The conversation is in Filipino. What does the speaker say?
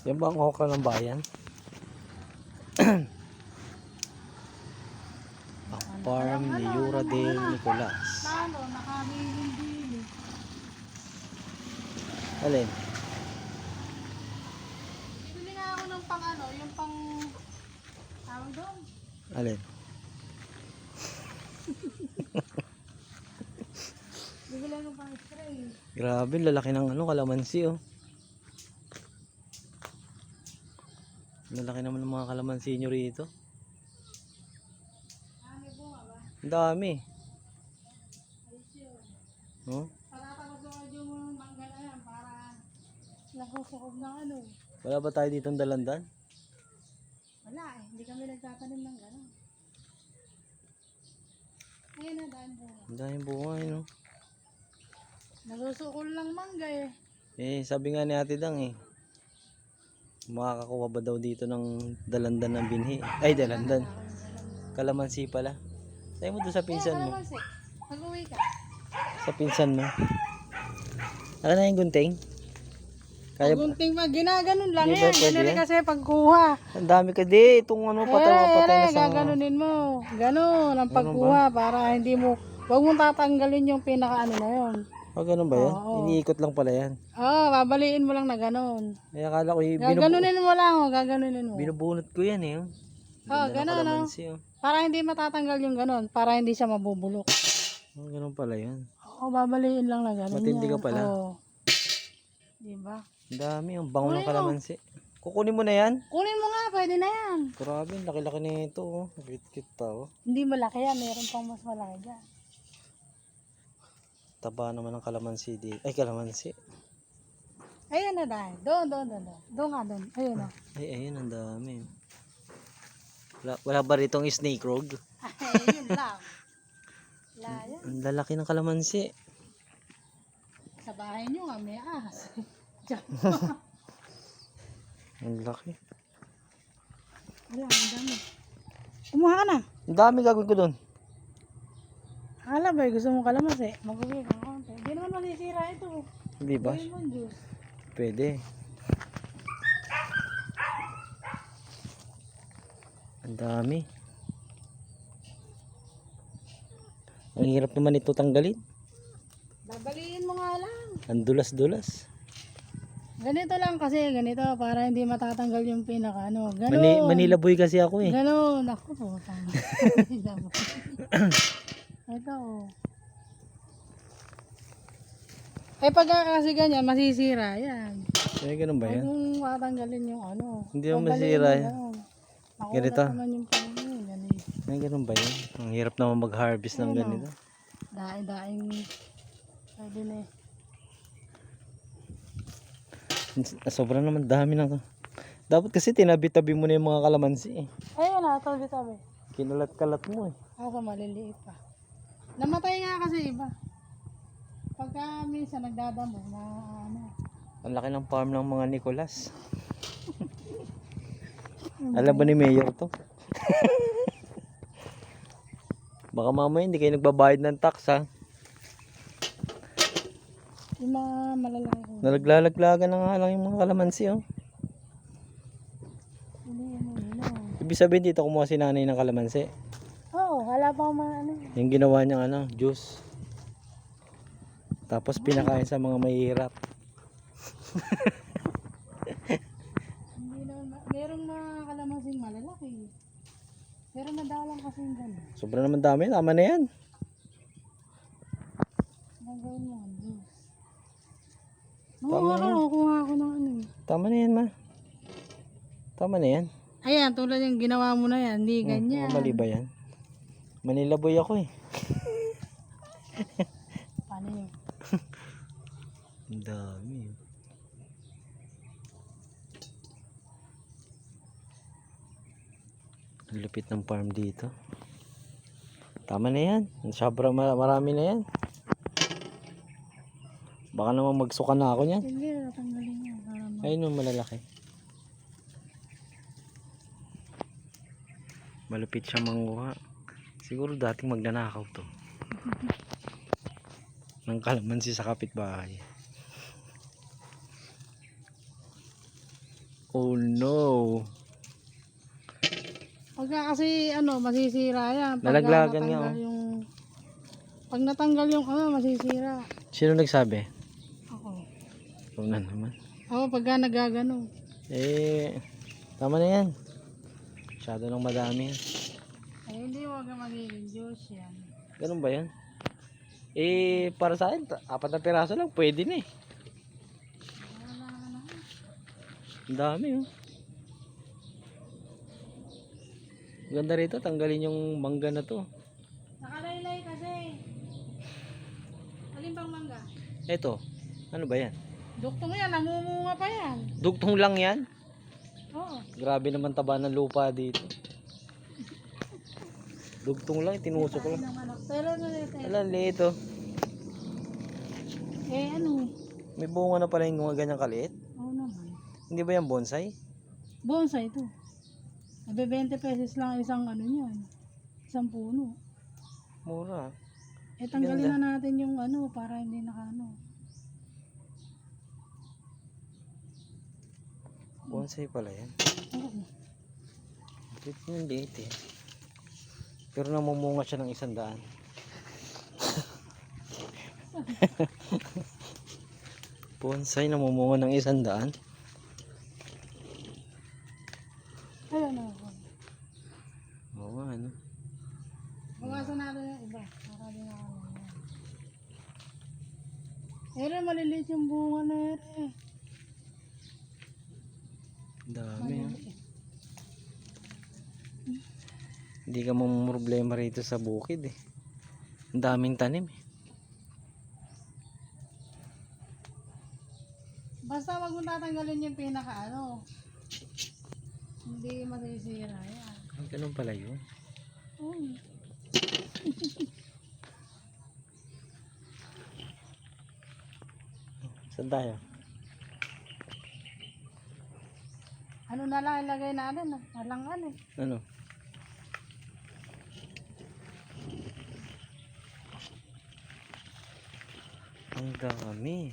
Yan ba ang okra ng bayan? Ang farm ni Yura del Nicolas. Lalo, nakabilin-bilin. Alin? Bibili nga ako ng pang ano, yung pang tawag doon. Alin? Bibili ng pang spray. Grabe, lalaki ng ano, kalamansi oh. Lalaki naman ng mga kalamansi nyo rito. May bunga ba? Ang dami. Ayos yun. Oh? Patatakot yung mangga na yan para nakusukob ng ano. Wala ba tayo ditong dalandan? Wala eh, hindi kami nagtatanim ng gano'n. Ayan na, daan bunga. Ang daming bunga yun oh. Nasusukol lang mangga eh. Eh, sabi nga ni Ate Dang eh. Makakakuha ba daw dito ng dalandan ng binhi? Ay, dalandan. Kalamansi pala. Sabi mo doon sa pinsan mo. Mag-uwi ka. Sa pinsan mo. Naka na yung gunting? Kaya ba? Gunting pa, ginaganon lang Di ba yan. pwede Ganun yan? kasi pagkuha. Ang dami ka di. Itong ano, patay na sa... Gaganunin mo. Ganon ang pagkuha para hindi mo, wag mong tatanggalin yung pinaka ano na yun. Ah, ganun ba yan? Oo. Iniikot lang pala yan. Babaliin mo lang na ganon. Ay, akala ko Gaganunin mo lang, gaganunin mo. binubunot ko yan eh. Ganda ng Ganon. kalamansi, oh. Para hindi matatanggal yung ganon, para hindi siya mabubulok. Oh, ganun pala yan. Babaliin lang na ganon. Matindi ka pala. Oo. Diba? Ang dami, ang bango ng Kunin mo. kalamansi. Kukunin mo na yan? Kunin mo nga, pwede na yan. Grabe, laki-laki na ito. Oh. Cute pa. Oh. Hindi malaki yan, mayroon pang mas malaki dyan. Taba naman ng kalamansi dito. Ay, kalamansi. Ayun na dahil. Doon. Doon nga doon. Ayun o. Ay, ayun, ang dami. Wala ba ritong snake rog? Ayun lang. Laya. Ang lalaki ng kalamansi. Sa bahay nyo nga may ahas. Ang laki. Wala, ang dami. Kumuha ka na. Ang dami gagawin ko doon. Hala ba, gusto mo kalamansi? Mag-uwi ka ng konti. Hindi naman masisira ito. Hindi ba? Gawin mo ang juice. Pwede. Ang dami. Ang hirap naman ito tanggalin. Babaliin mo nga lang. Ang dulas-dulas. Ganito lang kasi, ganito, para hindi matatanggal yung pinaka, ano. Ganon. Manila boy kasi ako eh. Ganon. Ako po. Ito. Eh pag kasi ganyan, masisira yan. Ay, ganun ba Huwag yan? mong matanggalin yung ano. Hindi mo Tanggalin masira mo, yan. ganon. Nakulat Ganito? naman yung pangin. Ganito. Ay, ganun ba yan? Ang hirap naman mag-harvest ng Ano? ganito. Daing. Pwede na eh. Sobrang naman dami ng... Dapat kasi tinabi-tabi mo na yung mga kalamansi eh. Ayun na, tabi-tabi. Kinalat-kalat mo eh. Ako maliliit pa. Namatay nga kasi iba. Pagka minsan nagdadamo na ano. Ang laki ng farm ng mga Nicolas. Alam ba ni Mayor to? Baka mamaya hindi kayo nagbabayad ng tax ha. Yung mga malalaki ko. Nalaglalaglagan na nga lang yung mga kalamansi oh. Hindi. Ibig sabihin dito kumuha si nanay ng kalamansi. Oo, wala pa mga ano. Yung ginawa niyang ano, juice. Tapos pinakain sa mga mahihirap. Hindi naman, merong mga kalamansing malalaki. Pero madalang kasi yung gano'n. Sobrang naman dami, tama na yan. Nagawin mo ang juice. Tama na yan. Kuha ako ng ano. Tama na yan ma. Tama na yan. Ayan, tulad yung ginawa mo na yan. Hindi ganyan. Mali ba yan? Manila boy ako eh. Paano yun? Ang dami. Ang lupit ng farm dito. Tama na yan. Sobrang marami na yan. Baka naman magsuka na ako niyan. Hindi, tatanggalin mo. Ayun yung malalaki. Malupit siya manguha. Siguro dating magnanakaw to. Ng kalamansi sa kapitbahay. Oh no. Pagka kasi ano, masisira yan. Nalaglagan nga, natanggal oh. yung... Pag natanggal yung ano, masisira. Sino nagsabi? Ako. Ikaw na naman. Ako pagka nagagano. Eh, tama na yan. Masyado nang madami yan. Eh, hindi wag na magiging juice yan. Ganun ba yan? Eh, para sa akin, 4 na piraso lang, pwede na eh. Wala ka na. Ang dami oh. Ganda rito, tanggalin yung mangga na to. Nakalaylay kasi. Alin bang mangga? Eto, ano ba yan? Duktong yan, namumunga pa yan. Dugtong lang yan? Oo. Grabe naman taba ng lupa dito. Dugtong lang, tinusok lang. Pero ano nito? Alam, lito. Eh ano? May bunga na pala yung mga ganyang kaliit. Oo naman. Hindi ba yan bonsai? Bonsai ito. Sabi 20 pesos lang isang ano niyan. Isang puno. Mura. Eh tanggalin Ganda. na natin yung ano para hindi nakano. Bonsai pala yan. Oo. Ito yung liit eh. Pero namumunga siya ng 100. Bonsai namumunga ng 100. Ayun na ako. Oo nga, ano. Bawasan natin yung iba. Para din ako yan. Ere, maliliit yung bunga na ere. Dami ah. Maliliit. Hindi ka mo problema rito sa bukid eh. Ang daming tanim eh. Basta wag mo tatanggalin yung pinaka ano. Hindi masisira yan. Ay, ganun pala yun. Uy. Saan tayo? Ano na lang ilagay natin? Alangan eh. Ano? Ang dami.